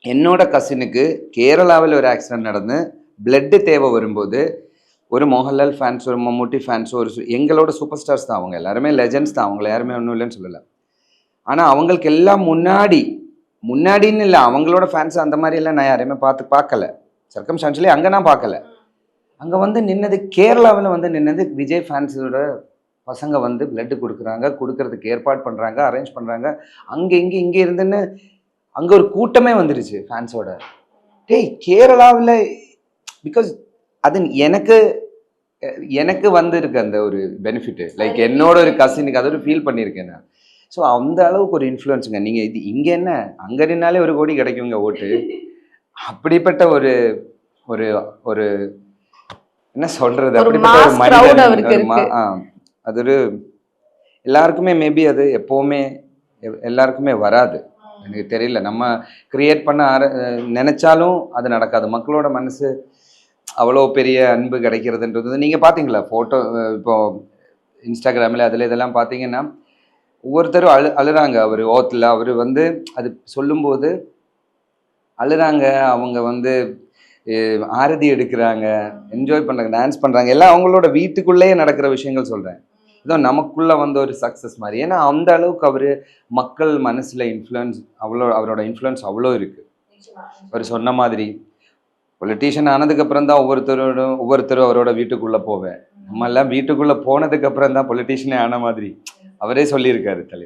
என்னோட கசினுக்கு கேரளாவில் ஒரு ஆக்சிடென்ட் நடந்து பிளட்டு தேவை வரும்போது ஒரு மோகன்லால் ஃபேன்ஸ், ஒரு மம்முட்டி ஃபேன்ஸ், எங்களோட சூப்பர் ஸ்டார்ஸ் தான் அவங்க எல்லாருமே லெஜெண்ட்ஸ் தான். அவங்கள யாருமே ஒன்றும் இல்லைன்னு சொல்லலை. ஆனால் அவங்களுக்கு எல்லாம் முன்னாடின்னு இல்லை, அவங்களோட ஃபேன்ஸ் அந்த மாதிரி எல்லாம் நான் யாரையுமே பார்க்கல. சர்க்கம்ஸ்டான்ஷியலி அங்கே நான் பார்க்கல. அங்கே வந்து நின்னது கேரளாவில் வந்து நின்னது விஜய் ஃபேன்ஸோட பசங்க வந்து பிளட்டு கொடுக்கறதுக்கு ஏற்பாடு பண்ணுறாங்க, அரேஞ்ச் பண்ணுறாங்க. அங்கே இங்கே இருந்துன்னு அங்கே ஒரு கூட்டமே வந்துருச்சு ஃபேன்ஸோட. கேரளாவில் பிகாஸ் அது எனக்கு வந்திருக்கு அந்த ஒரு பெனிஃபிட்டு. லைக் என்னோட ஒரு கசினுக்கு அது ஒரு ஃபீல் பண்ணியிருக்கேன் நான். ஸோ அந்த அளவுக்கு ஒரு இன்ஃப்ளூயன்ஸுங்க. நீங்கள் இது இங்கே என்ன அங்கே நின்னாலே 1 கோடி கிடைக்குங்க ஓட்டு. அப்படிப்பட்ட ஒரு ஒரு ஒரு என்ன சொல்றது, அப்படிப்பட்ட ஒரு மனிதன். அது ஒரு எல்லாருக்குமே மேபி அது எப்போவுமே எல்லாருக்குமே வராது. எனக்கு தெரியல, நம்ம கிரியேட் பண்ண நினைச்சாலும் அது நடக்காது. மக்களோட மனசு அவ்வளோ பெரிய அன்பு கிடைக்கிறதுன்றது நீங்கள் பார்த்தீங்களா ஃபோட்டோ இப்போ இன்ஸ்டாகிராமில் அதில் இதெல்லாம் பார்த்தீங்கன்னா ஒவ்வொருத்தரும் அழுறாங்க. அவர் ஓத்தில் அவர் வந்து அது சொல்லும்போது அழுறாங்க. அவங்க வந்து ஆரதி எடுக்கிறாங்க, என்ஜாய் பண்ணுறாங்க, டான்ஸ் பண்ணுறாங்க. எல்லாம் அவங்களோட வீட்டுக்குள்ளேயே நடக்கிற விஷயங்கள் சொல்கிறேன். இதோ நமக்குள்ளே வந்த ஒரு சக்ஸஸ் மாதிரி. ஏன்னா அந்த அளவுக்கு அவர் மக்கள் மனசில் இன்ஃப்ளூயன்ஸ் அவரோட இன்ஃப்ளூயன்ஸ் அவ்வளோ இருக்குது. அவர் சொன்ன மாதிரி பொலிட்டீஷியன் ஆனதுக்கப்புறம் தான் ஒவ்வொருத்தரும் அவரோட வீட்டுக்குள்ளே போவேன். நம்ம எல்லாம் வீட்டுக்குள்ளே போனதுக்கப்புறம் தான் பொலிட்டீஷியனே ஆன மாதிரி அவரே சொல்லியிருக்காரு தலைவர்.